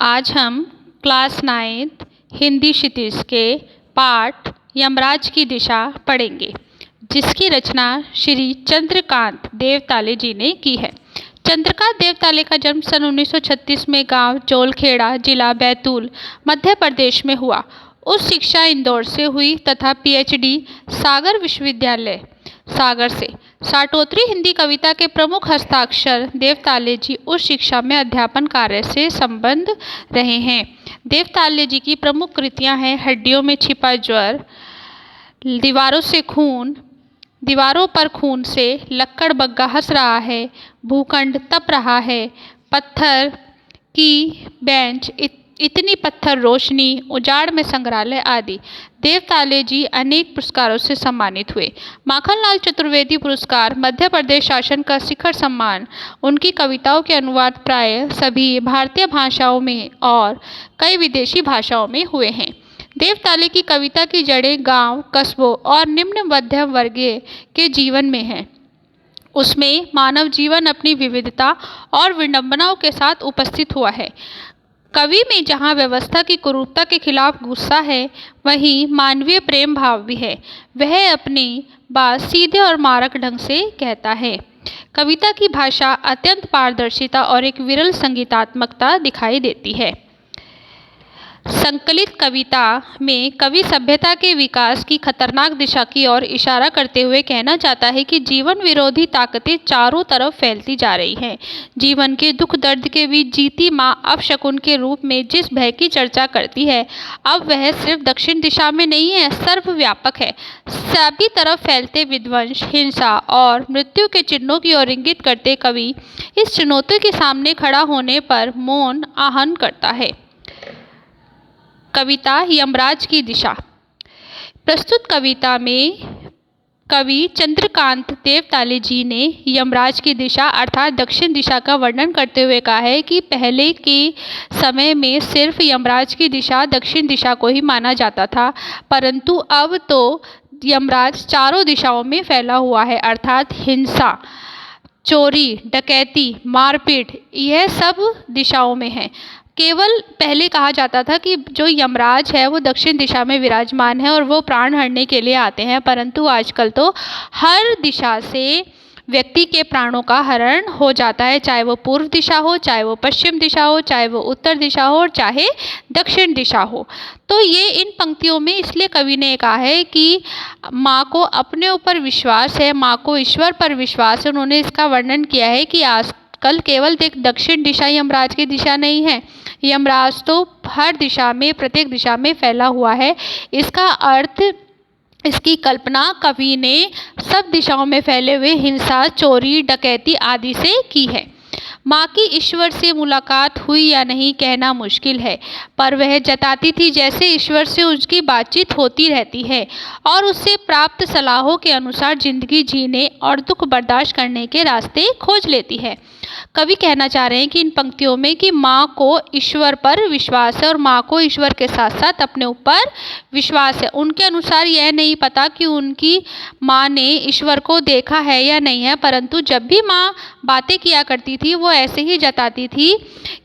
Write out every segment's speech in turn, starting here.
आज हम class 9th Hindi क्षितिज के पाठ यमराज की दिशा पढ़ेंगे, जिसकी रचना श्री चंद्रकांत देवताले जी ने की है। चंद्रकांत देवताले का जन्म सन 1936 में गांव जोलखेड़ा, जिला बैतूल, मध्य प्रदेश में हुआ। उच्च शिक्षा इंदौर से हुई तथा पीएचडी सागर विश्वविद्यालय सागर से। साटोत्री हिंदी कविता के प्रमुख हस्ताक्षर देवताले जी उच्च शिक्षा में अध्यापन कार्य से संबद्ध रहे हैं। देवताले जी की प्रमुख कृतियां हैं हड्डियों में छिपा ज्वर, दीवारों पर खून से, लक्कड़ बग्गा हंस रहा है, भूखंड तप रहा है, पत्थर की बेंच, इतनी पत्थर रोशनी, उजाड़ में संग्रहालय आदि। देवताले जी अनेक पुरस्कारों से सम्मानित हुए। माखनलाल चतुर्वेदी पुरस्कार, मध्य प्रदेश शासन का शिखर सम्मान। उनकी कविताओं के अनुवाद प्राय सभी भारतीय भाषाओं में और कई विदेशी भाषाओं में हुए हैं। देवताले की कविता की जड़ें गांव, कस्बों और निम्न मध्यम वर्गीय के जीवन में हैं। उसमें मानव जीवन अपनी विविधता और विडंबनाओं के साथ उपस्थित हुआ है। कवि में जहाँ व्यवस्था की कुरूपता के खिलाफ गुस्सा है, वहीं मानवीय प्रेम भाव भी है। वह अपनी बात सीधे और मारक ढंग से कहता है। कविता की भाषा अत्यंत पारदर्शिता और एक विरल संगीतात्मकता दिखाई देती है। संकलित कविता में कवि सभ्यता के विकास की खतरनाक दिशा की ओर इशारा करते हुए कहना चाहता है कि जीवन विरोधी ताकतें चारों तरफ फैलती जा रही हैं। जीवन के दुख दर्द के बीच जीती माँ अपशकुन के रूप में जिस भय की चर्चा करती है, अब वह सिर्फ दक्षिण दिशा में नहीं है, सर्वव्यापक है। सभी तरफ फैलते विध्वंस, हिंसा और मृत्यु के चिन्हों की ओर इंगित करते कवि इस चुनौती के सामने खड़ा होने पर मौन आहन करता है। कविता यमराज की दिशा। प्रस्तुत कविता में कवि चंद्रकांत देवताले जी ने यमराज की दिशा अर्थात दक्षिण दिशा का वर्णन करते हुए कहा है कि पहले के समय में सिर्फ यमराज की दिशा दक्षिण दिशा को ही माना जाता था, परंतु अब तो यमराज चारों दिशाओं में फैला हुआ है, अर्थात हिंसा, चोरी, डकैती, मारपीट, यह सब दिशाओं में है। केवल पहले कहा जाता था कि जो यमराज है वो दक्षिण दिशा में विराजमान है और वो प्राण हरने के लिए आते हैं, परंतु आजकल तो हर दिशा से व्यक्ति के प्राणों का हरण हो जाता है, चाहे वो पूर्व दिशा हो, चाहे वो पश्चिम दिशा हो, चाहे वो उत्तर दिशा हो और चाहे दक्षिण दिशा हो। तो ये इन पंक्तियों में इसलिए कवि ने कहा है कि माँ को अपने ऊपर विश्वास है, माँ को ईश्वर पर विश्वास है। उन्होंने इसका वर्णन किया है कि आजकल केवल दक्षिण दिशा यमराज की दिशा नहीं है, यमराज तो हर दिशा में, प्रत्येक दिशा में फैला हुआ है। इसका अर्थ, इसकी कल्पना कवि ने सब दिशाओं में फैले हुए हिंसा, चोरी, डकैती आदि से की है। माँ की ईश्वर से मुलाकात हुई या नहीं कहना मुश्किल है, पर वह जताती थी जैसे ईश्वर से उसकी बातचीत होती रहती है और उससे प्राप्त सलाहों के अनुसार जिंदगी जीने और दुख बर्दाश्त करने के रास्ते खोज लेती है। कवि कहना चाह रहे हैं कि इन पंक्तियों में कि माँ को ईश्वर पर विश्वास है और माँ को ईश्वर के साथ साथ अपने ऊपर विश्वास है। उनके अनुसार यह नहीं पता कि उनकी माँ ने ईश्वर को देखा है या नहीं है, परंतु जब भी माँ बातें किया करती थी वो ऐसे ही जताती थी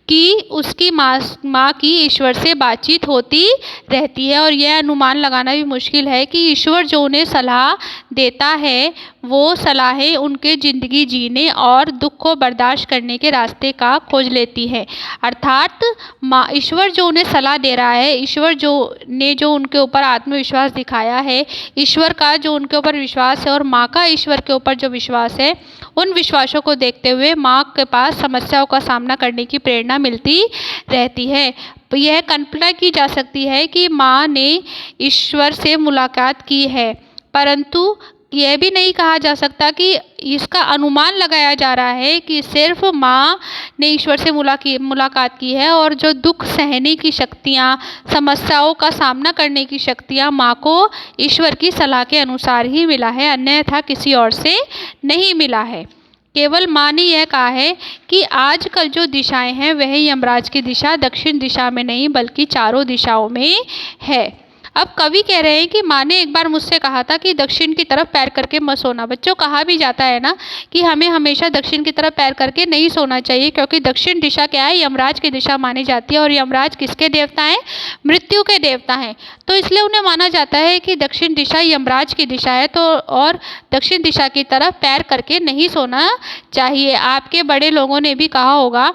कि उसकी माँ की ईश्वर से बातचीत होती रहती है। और यह अनुमान लगाना भी मुश्किल है कि ईश्वर जो उन्हें सलाह देता है वो सलाहें उनके ज़िंदगी जीने और दुख को बर्दाश्त करने के रास्ते का खोज लेती है। अर्थात माँ, ईश्वर जो उन्हें सलाह दे रहा है, ईश्वर जो उनके ऊपर आत्मविश्वास दिखाया है, ईश्वर का जो उनके ऊपर विश्वास है और माँ का ईश्वर के ऊपर जो विश्वास है, उन विश्वासों को देखते हुए माँ के पास समस्याओं का सामना करने की प्रेरणा मिलती रहती है। यह कल्पना की जा सकती है कि माँ ने ईश्वर से मुलाकात की है, परंतु यह भी नहीं कहा जा सकता कि इसका अनुमान लगाया जा रहा है कि सिर्फ माँ ने ईश्वर से मुलाकात की है और जो दुख सहने की शक्तियाँ, समस्याओं का सामना करने की शक्तियाँ माँ को ईश्वर की सलाह के अनुसार ही मिला है, अन्यथा किसी और से नहीं मिला है। केवल माँ ने यह कहा है कि आजकल जो दिशाएं हैं वह यमराज की दिशा दक्षिण दिशा में नहीं बल्कि चारों दिशाओं में है। अब कवि कह रहे हैं कि माँ ने एक बार मुझसे कहा था कि दक्षिण की तरफ पैर करके मत सोना। बच्चों, कहा भी जाता है ना कि हमें हमेशा दक्षिण की तरफ पैर करके नहीं सोना चाहिए, क्योंकि दक्षिण दिशा क्या है, यमराज की दिशा मानी जाती है। और यमराज किसके देवता हैं? मृत्यु के देवता हैं। तो इसलिए उन्हें माना जाता है कि दक्षिण दिशा यमराज की दिशा है, तो और दक्षिण दिशा की तरफ पैर करके नहीं सोना चाहिए। आपके बड़े लोगों ने भी कहा होगा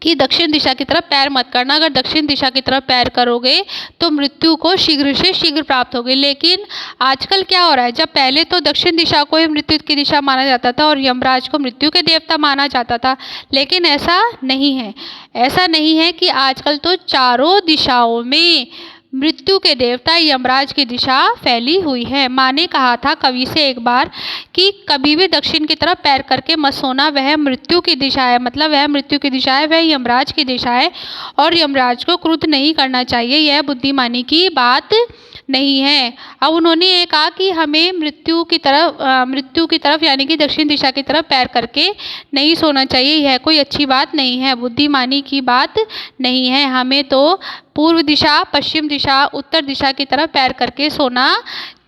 कि दक्षिण दिशा की तरफ पैर मत करना। अगर दक्षिण दिशा की तरफ पैर करोगे तो मृत्यु को शीघ्र से शीघ्र प्राप्त होगी। लेकिन आजकल क्या हो रहा है, जब पहले तो दक्षिण दिशा को ही मृत्यु की दिशा माना जाता था और यमराज को मृत्यु के देवता माना जाता था, लेकिन ऐसा नहीं है। ऐसा नहीं है कि आजकल तो चारों दिशाओं में मृत्यु के देवता यमराज की दिशा फैली हुई है। माँ ने कहा था कवि से एक बार कि कभी भी दक्षिण की तरफ पैर करके मत सोना, वह मृत्यु की दिशा है। मतलब वह मृत्यु की दिशा है, वह यमराज की दिशा है और यमराज को क्रुद्ध नहीं करना चाहिए। यह बुद्धिमानी की बात नहीं है। अब उन्होंने ये कहा कि हमें मृत्यु की तरफ यानी कि दक्षिण दिशा की तरफ पैर करके नहीं सोना चाहिए। यह कोई अच्छी बात नहीं है, बुद्धिमानी की बात नहीं है। हमें तो पूर्व दिशा, पश्चिम दिशा, उत्तर दिशा की तरफ पैर करके सोना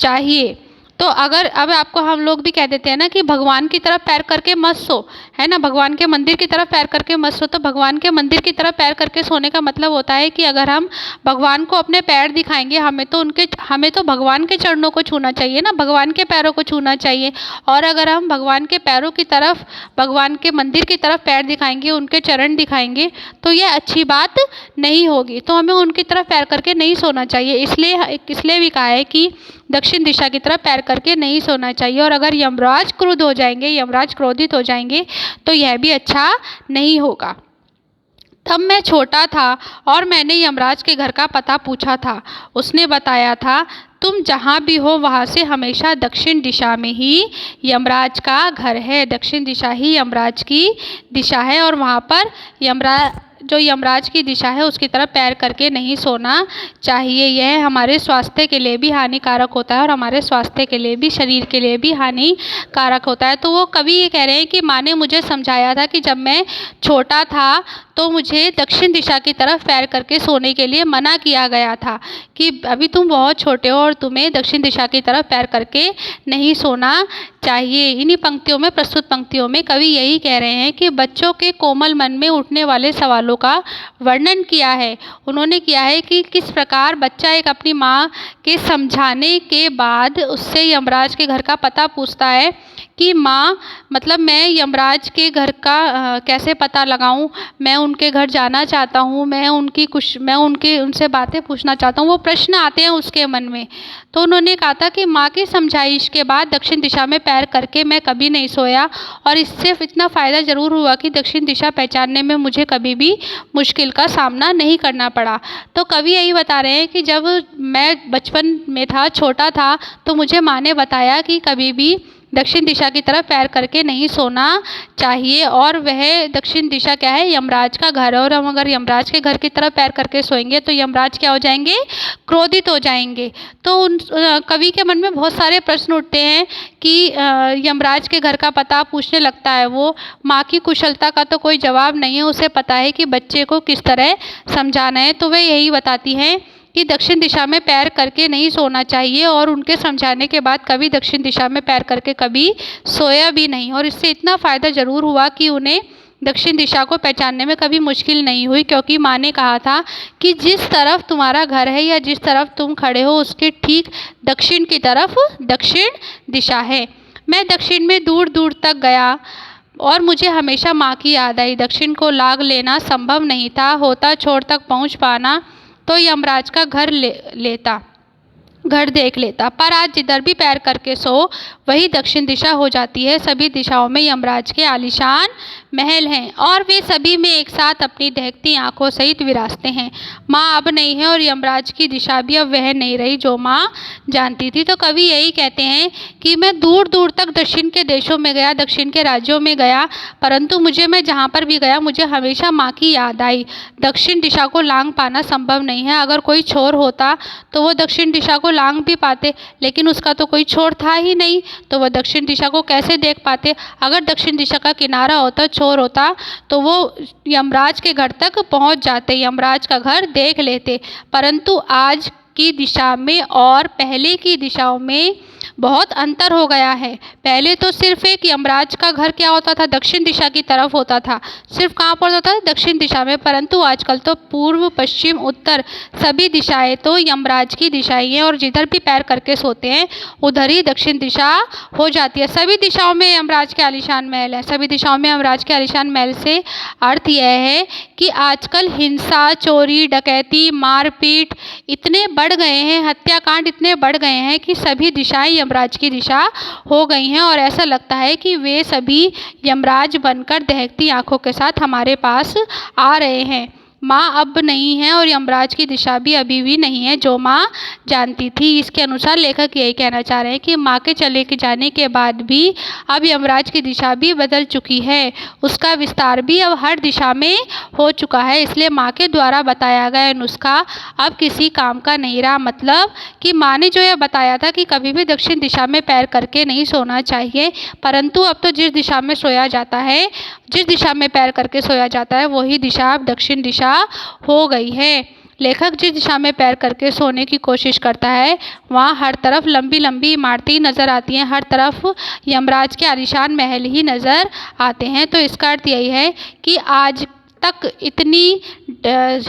चाहिए। तो अगर अब आपको हम लोग भी कह देते हैं ना कि भगवान की तरफ पैर करके मत सो, है ना, भगवान के मंदिर की तरफ पैर करके मत सो। तो भगवान के मंदिर की तरफ पैर करके सोने का मतलब होता है कि अगर हम भगवान को अपने पैर दिखाएंगे, हमें तो भगवान के चरणों को छूना चाहिए ना, भगवान के पैरों को छूना चाहिए। और अगर हम भगवान के पैरों की तरफ, भगवान के मंदिर की तरफ पैर दिखाएंगे, उनके चरण दिखाएंगे, तो यह अच्छी बात नहीं होगी। तो हमें उनकी तरफ पैर करके नहीं सोना चाहिए। इसलिए भी कहा है कि दक्षिण दिशा की तरफ पैर करके नहीं सोना चाहिए। और अगर यमराज क्रुद्ध हो जाएंगे, यमराज क्रोधित हो जाएंगे, तो यह भी अच्छा नहीं होगा। तब मैं छोटा था और मैंने यमराज के घर का पता पूछा था। उसने बताया था, तुम जहाँ भी हो वहाँ से हमेशा दक्षिण दिशा में ही यमराज का घर है। दक्षिण दिशा ही यमराज की दिशा है और वहाँ पर यमराज की दिशा है उसकी तरफ पैर करके नहीं सोना चाहिए। यह हमारे स्वास्थ्य के लिए भी हानिकारक होता है और हमारे स्वास्थ्य के लिए भी, शरीर के लिए भी हानिकारक होता है। तो वो कवि ये कह रहे हैं कि माँ ने मुझे समझाया था कि जब मैं छोटा था तो मुझे दक्षिण दिशा की तरफ पैर करके सोने के लिए मना किया गया था कि अभी तुम बहुत छोटे हो और तुम्हें दक्षिण दिशा की तरफ पैर करके नहीं सोना चाहिए। इन्हीं पंक्तियों में, प्रस्तुत पंक्तियों में कवि यही कह रहे हैं कि बच्चों के कोमल मन में उठने वाले सवालों का वर्णन किया है। उन्होंने किया है कि किस प्रकार बच्चा एक अपनी माँ के समझाने के बाद उससे यमराज के घर का पता पूछता है कि माँ, मतलब मैं यमराज के घर का कैसे पता लगाऊं, मैं उनके घर जाना चाहता हूँ, मैं उनसे बातें पूछना चाहता हूँ। वो प्रश्न आते हैं उसके मन में। तो उन्होंने कहा था कि माँ की समझाइश के बाद दक्षिण दिशा में पैर करके मैं कभी नहीं सोया और इससे इतना फ़ायदा ज़रूर हुआ कि दक्षिण दिशा पहचानने में मुझे कभी भी मुश्किल का सामना नहीं करना पड़ा। तो कवि यही बता रहे हैं कि जब मैं बचपन में था, छोटा था, तो मुझे माँ ने बताया कि कभी भी दक्षिण दिशा की तरफ पैर करके नहीं सोना चाहिए। और वह दक्षिण दिशा क्या है, यमराज का घर है। और हम अगर यमराज के घर की तरफ पैर करके सोएंगे तो यमराज क्या हो जाएंगे, क्रोधित हो जाएंगे। तो कवि के मन में बहुत सारे प्रश्न उठते हैं कि यमराज के घर का पता पूछने लगता है वो। माँ की कुशलता का तो कोई जवाब नहीं है, उसे पता है कि बच्चे को किस तरह समझाना है। तो वह यही बताती हैं कि दक्षिण दिशा में पैर करके नहीं सोना चाहिए। और उनके समझाने के बाद कभी दक्षिण दिशा में पैर करके कभी सोया भी नहीं। और इससे इतना फ़ायदा ज़रूर हुआ कि उन्हें दक्षिण दिशा को पहचानने में कभी मुश्किल नहीं हुई, क्योंकि माँ ने कहा था कि जिस तरफ तुम्हारा घर है या जिस तरफ तुम खड़े हो उसके ठीक दक्षिण की तरफ दक्षिण दिशा है। मैं दक्षिण में दूर दूर तक गया और मुझे हमेशा माँ की याद आई। दक्षिण को लाग लेना संभव नहीं था, होता छोर तक पहुँच पाना तो यमराज का घर देख लेता। पर आज जिधर भी पैर करके सो वही दक्षिण दिशा हो जाती है। सभी दिशाओं में यमराज के आलीशान महल हैं और वे सभी में एक साथ अपनी दहकती आंखों सहित विराजते हैं। माँ अब नहीं है और यमराज की दिशा भी अब वह नहीं रही जो माँ जानती थी। तो कवि यही कहते हैं कि मैं दूर दूर तक दक्षिण के देशों में गया, दक्षिण के राज्यों में गया, परंतु मैं जहाँ पर भी गया मुझे हमेशा माँ की याद आई। दक्षिण दिशा को लांघ पाना संभव नहीं है। अगर कोई छोर होता तो वो दक्षिण दिशा को लांघ भी पाते, लेकिन उसका तो कोई छोर था ही नहीं, तो वह दक्षिण दिशा को कैसे देख पाते। अगर दक्षिण दिशा का किनारा होता, छोर होता, तो वो यमराज के घर तक पहुंच जाते, यमराज का घर देख लेते। परंतु आज की दिशा में और पहले की दिशाओं में बहुत अंतर हो गया है। पहले तो सिर्फ एक यमराज का घर क्या होता था, दक्षिण दिशा की तरफ होता था। सिर्फ कहाँ पर होता था, दक्षिण दिशा में। परंतु आजकल तो पूर्व, पश्चिम, उत्तर सभी दिशाएं तो यमराज की दिशाएं हैं और जिधर भी पैर करके सोते हैं उधर ही दक्षिण दिशा हो जाती है। सभी दिशाओं में यमराज के आलीशान महल है। सभी दिशाओं में यमराज के आलीशान महल से अर्थ यह है कि आजकल हिंसा, चोरी, डकैती, मारपीट इतने बढ़ गए हैं, हत्याकांड इतने बढ़ गए हैं कि सभी दिशाएं यमराज की दिशा हो गई हैं और ऐसा लगता है कि वे सभी यमराज बनकर दहकती आंखों के साथ हमारे पास आ रहे हैं। माँ अब नहीं है और यमराज की दिशा भी अभी भी नहीं है जो माँ जानती थी। इसके अनुसार लेखक यही कहना चाह रहे हैं कि माँ के चले जाने के बाद भी अब यमराज की दिशा भी बदल चुकी है, उसका विस्तार भी अब हर दिशा में हो चुका है। इसलिए माँ के द्वारा बताया गया नुस्खा अब किसी काम का नहीं रहा। मतलब कि माँ ने जो यह बताया था कि कभी भी दक्षिण दिशा में पैर करके नहीं सोना चाहिए, परंतु अब तो जिस दिशा में सोया जाता है, जिस दिशा में पैर करके सोया जाता है वही दिशा अब दक्षिण दिशा हो गई है। लेखक जिस दिशा में पैर करके सोने की कोशिश करता है वहाँ हर तरफ लंबी लंबी इमारतें नज़र आती हैं, हर तरफ यमराज के आलीशान महल ही नज़र आते हैं। तो इसका अर्थ यही है कि आज तक इतनी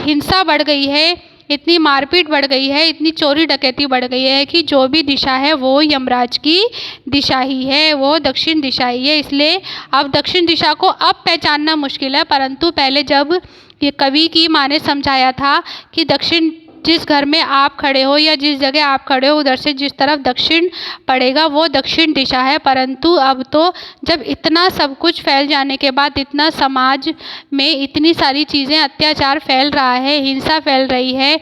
हिंसा बढ़ गई है, इतनी मारपीट बढ़ गई है, इतनी चोरी डकैती बढ़ गई है कि जो भी दिशा है वो यमराज की दिशा ही है, वो दक्षिण दिशा ही है। इसलिए अब दक्षिण दिशा को अब पहचानना मुश्किल है, परंतु पहले जब ये कवि की माँ ने समझाया था कि दक्षिण, जिस घर में आप खड़े हो या जिस जगह आप खड़े हो उधर से जिस तरफ दक्षिण पड़ेगा वो दक्षिण दिशा है। परंतु अब तो जब इतना सब कुछ फैल जाने के बाद, इतना समाज में इतनी सारी चीज़ें, अत्याचार फैल रहा है, हिंसा फैल रही है,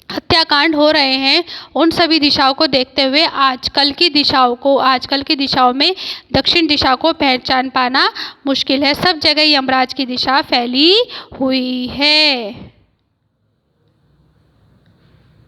हत्याकांड हो रहे हैं, उन सभी दिशाओं को देखते हुए आजकल की दिशाओं में दक्षिण दिशा को पहचान पाना मुश्किल है। सब जगह यमराज की दिशा फैली हुई है।